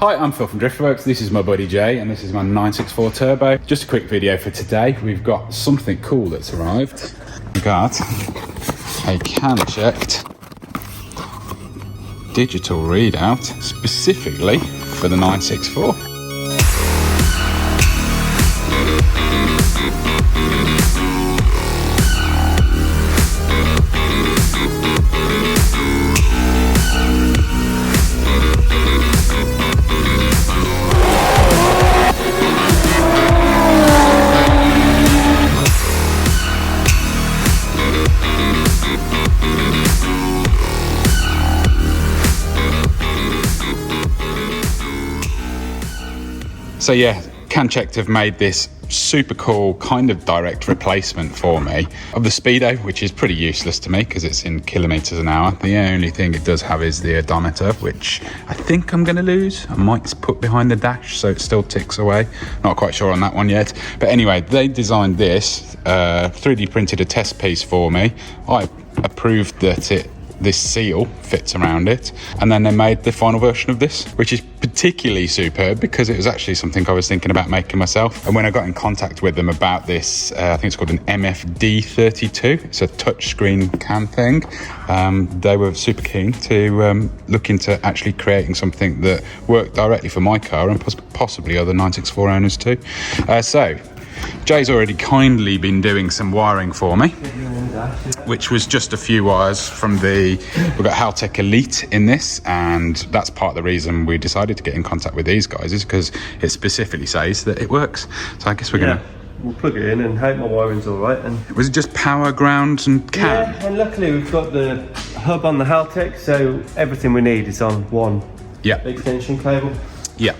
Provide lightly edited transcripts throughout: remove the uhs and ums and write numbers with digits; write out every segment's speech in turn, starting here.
Hi, I'm Phil from Driftworks. This is my buddy Jay, and this is my 964 Turbo. Just a quick video for today. We've got something cool that's arrived. We've got a Canchecked digital readout specifically for the 964. So yeah, Canchecked have made this super cool kind of direct replacement for me of the Speedo, which is pretty useless to me because it's in kilometers an hour. The only thing it does have is the odometer, which I think I'm going to lose. I might put behind the dash so it still ticks away. Not quite sure on that one yet. But anyway, they designed this, 3D printed a test piece for me. I approved that this seal fits around it, and then they made the final version of this, which is particularly superb because it was actually something I was thinking about making myself. And when I got in contact with them about this, I think it's called an MFD32, it's a touchscreen cam thing, they were super keen to look into actually creating something that worked directly for my car and possibly other 964 owners too. So Jay's already kindly been doing some wiring for me, which was just a few wires from we've got Haltech Elite in this, and that's part of the reason we decided to get in contact with these guys, is because it specifically says that it works. So I guess we'll plug it in and hope my wiring's all right. And was it just power, ground and cam? Yeah, and luckily we've got the hub on the Haltech, so everything we need is on one extension cable. Yeah.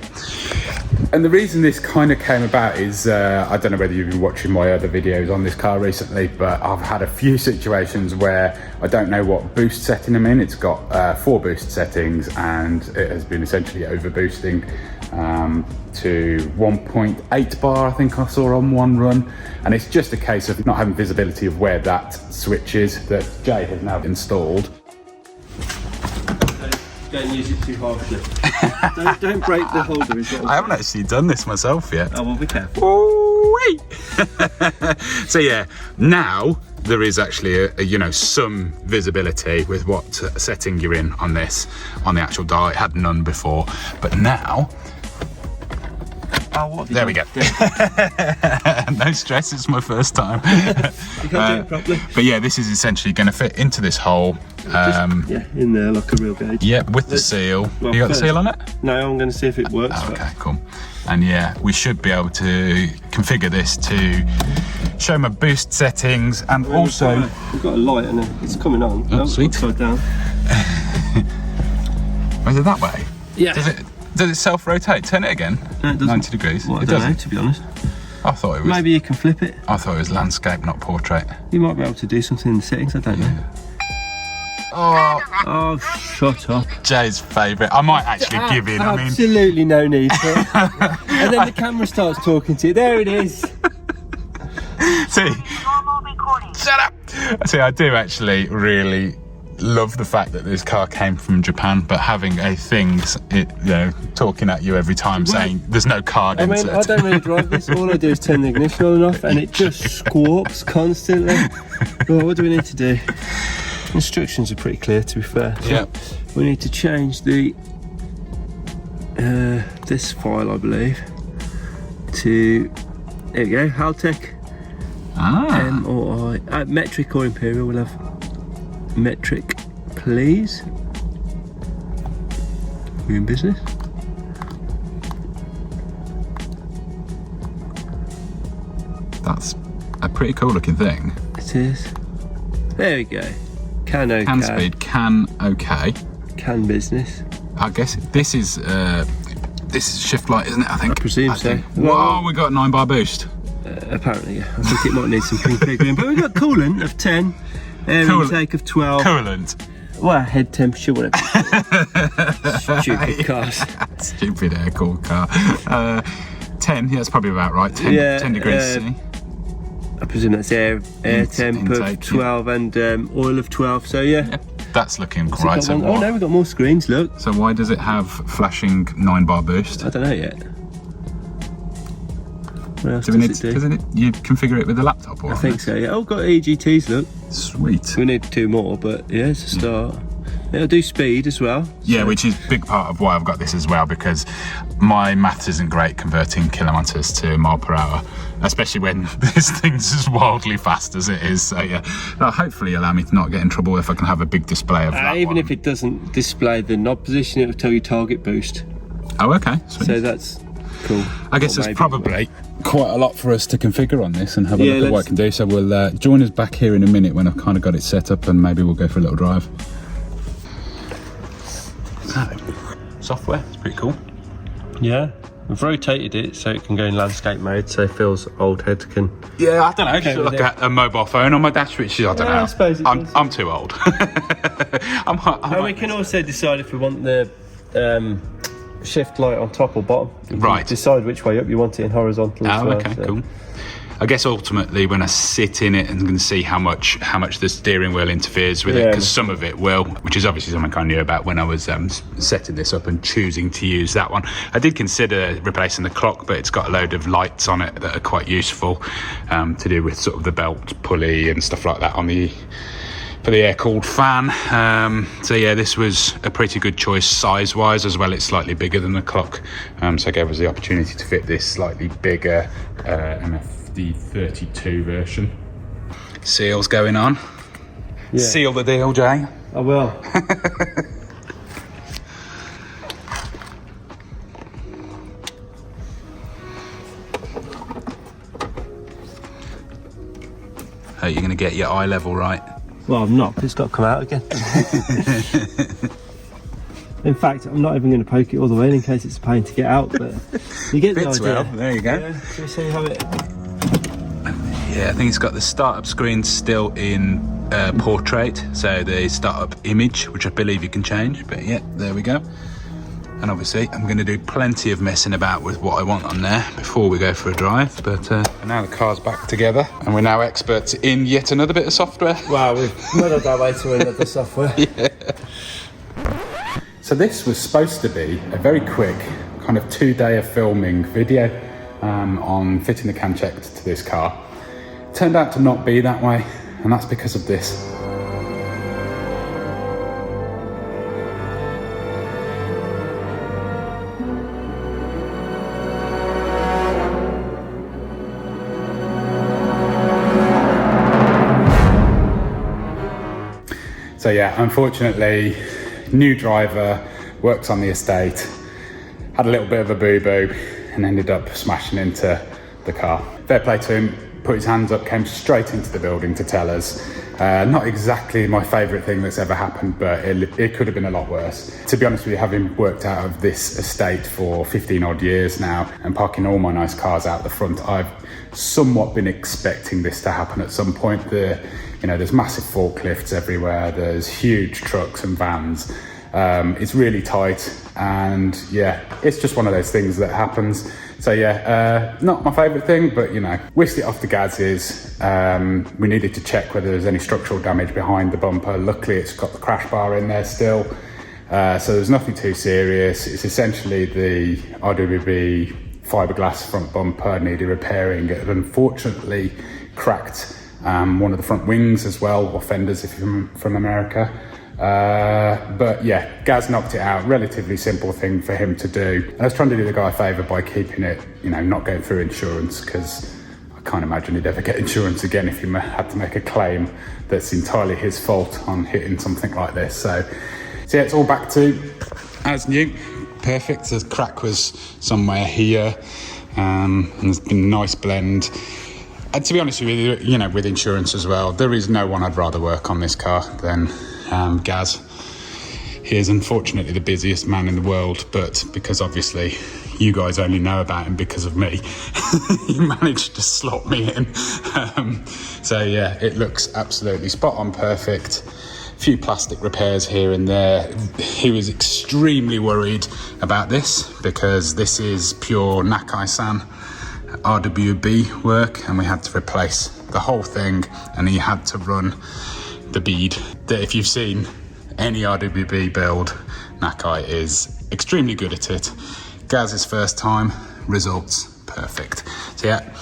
And the reason this kind of came about is, I don't know whether you've been watching my other videos on this car recently, but I've had a few situations where I don't know what boost setting I'm in. It's got 4 boost settings, and it has been essentially over boosting to 1.8 bar, I think I saw on one run. And it's just a case of not having visibility of where that switch is that Jay has now installed. Don't use it too harshly. don't break the holder. I haven't actually done this myself yet. Oh, well, be careful. Oh, so yeah, now there is actually some visibility with what setting you're in on this, on the actual dial. It had none before, but now, there we go. No stress, it's my first time. You can't do it properly. But yeah, this is essentially going to fit into this hole. In there like a real gauge. Yeah, with the seal. Well, you got the seal on it? No, I'm going to see if it works. Okay, cool. And yeah, we should be able to configure this to show my boost settings, and also we've got a light and it's coming on. Oh, sweet. Upside down. Is it that way? Yeah. Does it self-rotate? Turn it again. No, it doesn't. 90 degrees. Well, I don't know, to be honest. I thought it was. Maybe you can flip it. I thought it was landscape, not portrait. You might be able to do something in the settings, I don't know. Oh, shut up. Jay's favourite. I might actually give in. Absolutely no need for it. And then the camera starts talking to you. There it is. See, shut up. See, I do actually really love the fact that this car came from Japan, but having a thing, talking at you every time saying there's no card insert. I don't really drive this. All I do is turn the ignition on and off, and it just squawks constantly. Well, what do we need to do? Instructions are pretty clear, to be fair. Yeah. We need to change the this file, I believe, to, there we go, Haltech. MOI, metric or imperial. We'll have metric, please. We in business? That's a pretty cool looking thing. It is. There we go. Can OK. Can speed, can OK. Can business. I guess this is shift light, isn't it? I think. I presume so. Whoa, we got a 9 bar boost. Apparently, yeah. I think it might need some configuring, but we've got coolant of 10, air intake of 12. Coolant. Well, head temperature, whatever. Stupid cars. Stupid air-cooled car. 10, yeah, that's probably about right. 10 degrees C. I presume that's air temp of 12 and oil of 12, so yeah. That's looking Has it right. got So one? Oh no, we've got more screens, look. So why does it have flashing 9-bar boost? I don't know yet. What else Do we need does it do? Doesn't it? You configure it with the laptop, or I think so, yeah. Oh, got EGTs, look. Sweet. We need 2 more, but yeah, it's a start. It'll do speed as well. Yeah, which is a big part of why I've got this as well, because my maths isn't great converting kilometres to mile per hour, especially when this thing's as wildly fast as it is. So yeah, that'll hopefully allow me to not get in trouble if I can have a big display of that Even one. if it doesn't display the knob position, it'll tell you target boost. Oh, okay. Sweet. So that's cool. I guess there's probably quite a lot for us to configure on this and have a Yeah, look at what I can do. So we'll join us back here in a minute when I've kind of got it set up, and maybe we'll go for a little drive. So, software, it's pretty cool. Yeah, I've rotated it so it can go in landscape mode, so Phil's old head can. Yeah, I don't know. Okay, Just look at a mobile phone on my dash, which is, I don't know. I suppose it does. I'm too old. And we can also decide if we want the shift light on top or bottom. You can Right. decide which way up you want it in horizontal as well. Okay, so. cool. I guess ultimately when I sit in it and can see how much the steering wheel interferes with it, Yeah. because some of it will, which is obviously something I knew about when I was setting this up and choosing to use that one. I did consider replacing the clock, but it's got a load of lights on it that are quite useful to do with sort of the belt pulley and stuff like that on the for the air-cooled fan. So yeah, this was a pretty good choice size-wise as well. It's slightly bigger than the clock, so it gave us the opportunity to fit this slightly bigger MFD32 version. Seals going on. Yeah. Seal the deal, Jay. I will. You're going to get your eye level right. Well, I'm not, 'cause it's got to come out again. In fact, I'm not even going to poke it all the way in case it's a pain to get out, but you get the Fits idea. well. There you go. Yeah, shall we see how it... Yeah, I think it's got the startup screen still in portrait, so the startup image, which I believe you can change, but yeah, there we go. And obviously I'm going to do plenty of messing about with what I want on there before we go for a drive, but now the car's back together and we're now experts in yet another bit of software. Wow, we've muddled our way to another software. Yeah. So this was supposed to be a very quick kind of 2-day of filming video on fitting the Canchecked to this car. Turned out to not be that way, and that's because of this. So yeah, unfortunately, new driver, works on the estate, had a little bit of a boo-boo and ended up smashing into the car. Fair play to him, put his hands up, came straight into the building to tell us. Not exactly my favourite thing that's ever happened, but it could have been a lot worse. To be honest with you, having worked out of this estate for 15 odd years now and parking all my nice cars out the front, I've somewhat been expecting this to happen at some point. There's massive forklifts everywhere, there's huge trucks and vans. It's really tight, and yeah, it's just one of those things that happens. So yeah, not my favourite thing, but whisked it off the gazes. We needed to check whether there's any structural damage behind the bumper. Luckily it's got the crash bar in there still, so there's nothing too serious. It's essentially the RWB fiberglass front bumper needed repairing. It unfortunately cracked one of the front wings as well, or fenders if you're from America. But yeah, Gaz knocked it out. Relatively simple thing for him to do. I was trying to do the guy a favour by keeping it, not going through insurance, because I can't imagine he'd ever get insurance again if he had to make a claim that's entirely his fault on hitting something like this. So yeah, it's all back to as new. Perfect. The crack was somewhere here, and there's been a nice blend. And to be honest with you, with insurance as well, there is no one I'd rather work on this car than Gaz. He is unfortunately the busiest man in the world, but because obviously you guys only know about him because of me, he managed to slot me in. So yeah, it looks absolutely spot on perfect. Few plastic repairs here and there. He was extremely worried about this because this is pure Nakai-san RWB work, and we had to replace the whole thing, and he had to run the bead that if you've seen any RWB build, Nakai is extremely good at it. Gaz's first time, results perfect. So yeah,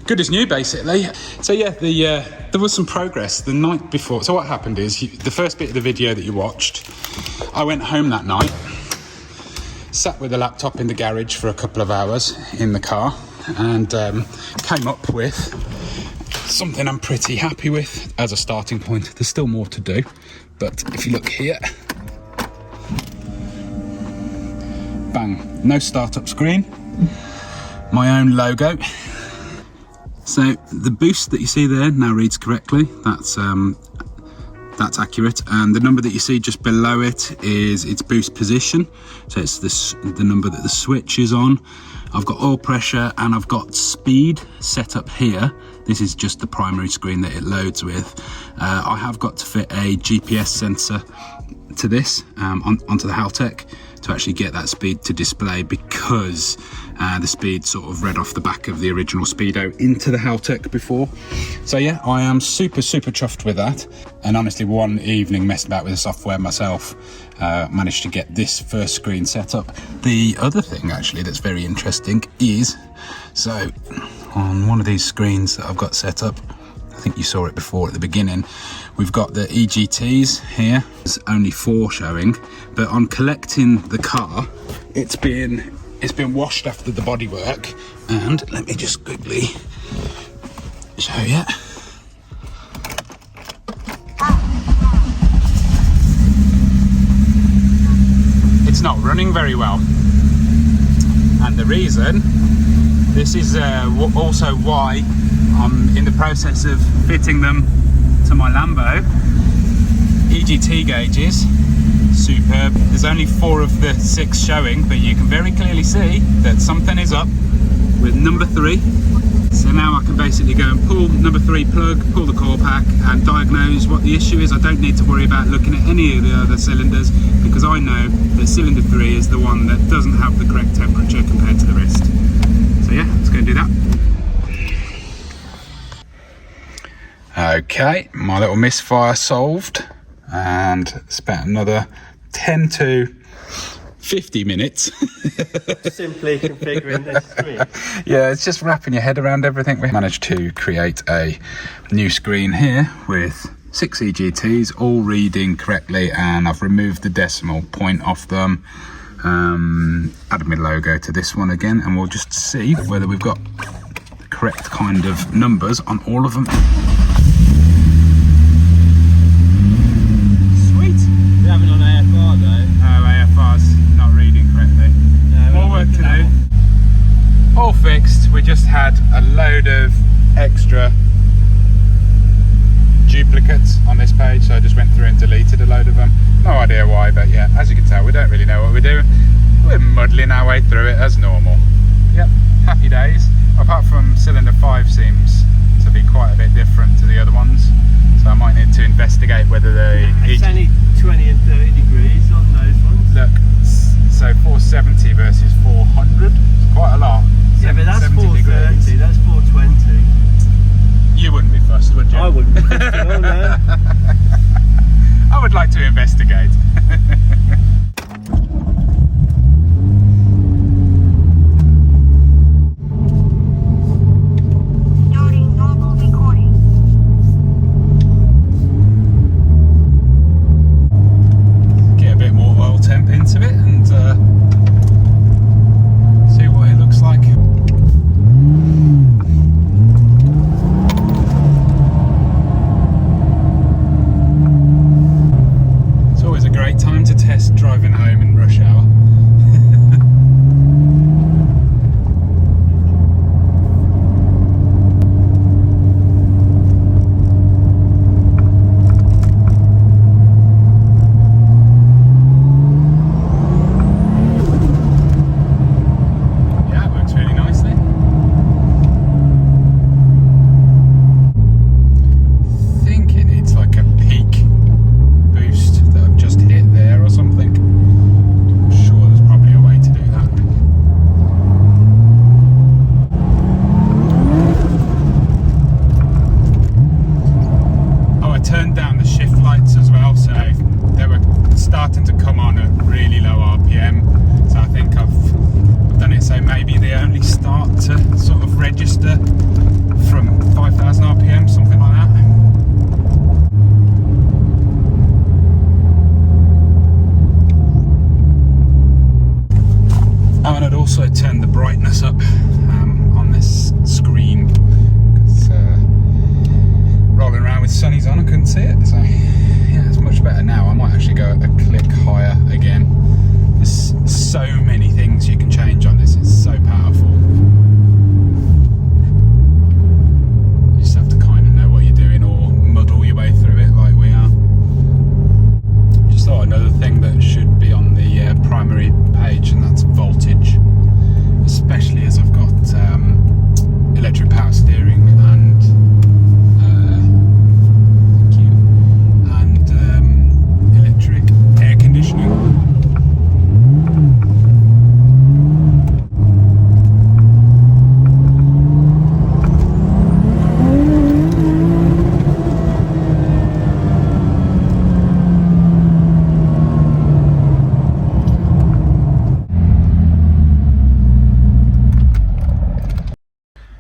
good as new basically. So yeah, there was some progress the night before. So what happened is, the first bit of the video that you watched, I went home that night, sat with the laptop in the garage for a couple of hours in the car, and came up with something I'm pretty happy with as a starting point. There's still more to do, but if you look here, bang, no startup screen, my own logo. So the boost that you see there now reads correctly. That's accurate, and the number that you see just below it is its boost position. So it's the number that the switch is on. I've got oil pressure and I've got speed set up here. This is just the primary screen that it loads with. I have got to fit a GPS sensor to this onto the Haltech to actually get that speed to display, because the speed sort of read off the back of the original Speedo into the Haltech before. So yeah, I am super chuffed with that, and honestly one evening messing about with the software myself, managed to get this first screen set up. The other thing actually that's very interesting is, so on one of these screens that I've got set up, I think you saw it before at the beginning, we've got the EGTs here. There's only 4 showing, but on collecting the car, it's been washed after the bodywork, and let me just quickly show you. It's not running very well, and the reason, this is also why I'm in the process of fitting them to my Lambo. EGT gauges, superb. There's only 4 of the 6 showing, but you can very clearly see that something is up with number 3. So now I can basically go and pull number 3 plug, pull the core pack, and diagnose what the issue is. I don't need to worry about looking at any of the other cylinders, because I know that cylinder 3 is the one that doesn't have the correct temperature compared to the rest. So yeah, let's go and do that. Okay, my little misfire solved, and spent another 10 to 50 minutes Simply configuring this screen. Yeah, it's just wrapping your head around everything. We managed to create a new screen here with 6 EGTs all reading correctly, and I've removed the decimal point off them, added my logo to this one again, and we'll just see whether we've got the correct kind of numbers on all of them. We have it on AFR though. Oh, AFR's not reading correctly. No, More work to do. All fixed. We just had a load of extra duplicates on this page, so I just went through and deleted a load of them. No idea why, but yeah, as you can tell, we don't really know what we're doing. We're muddling our way through it as normal. Yep, happy days. Apart from cylinder 5 seems to be quite a bit different to the other ones, so I might need to investigate whether they... It's only 20 and 30 degrees on those ones. Look, so 470 versus 400, it's quite a lot. Yeah, but that's 430, degrees. that's 420. You wouldn't be fussed, would you? I wouldn't be fussed, oh no. I would like to investigate. And I'd also turn the brightness up on this screen, because rolling around with sunnies on I couldn't see it, so yeah, it's much better now. I might actually go a click higher again. There's so many things you can change on this, it's so powerful. You just have to kind of know what you're doing or muddle your way through it like we are. Just thought another thing that should be on the primary page, and that's voltage, especially as I've got electric power steering and electric air conditioning.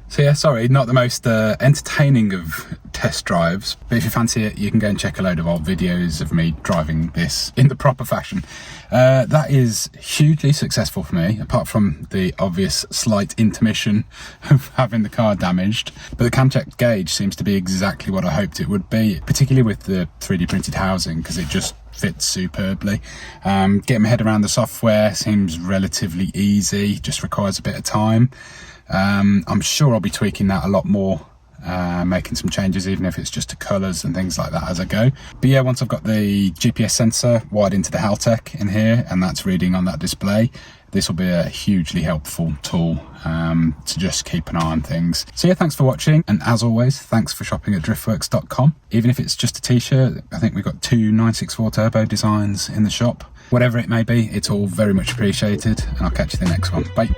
So yeah, sorry, not the most entertaining of test drives, but if you fancy it, you can go and check a load of old videos of me driving this in the proper fashion. That is hugely successful for me, apart from the obvious slight intermission of having the car damaged. But the Canchecked Gauge seems to be exactly what I hoped it would be, particularly with the 3D printed housing, because it just fits superbly. Getting my head around the software seems relatively easy, just requires a bit of time. I'm sure I'll be tweaking that a lot more, making some changes, even if it's just to colours and things like that as I go. But yeah, once I've got the GPS sensor wired into the Haltech in here, and that's reading on that display, this will be a hugely helpful tool to just keep an eye on things. So yeah, thanks for watching, and as always, thanks for shopping at driftworks.com. Even if it's just a t-shirt, I think we've got 2 964 turbo designs in the shop. Whatever it may be, it's all very much appreciated, and I'll catch you the next one. Bye.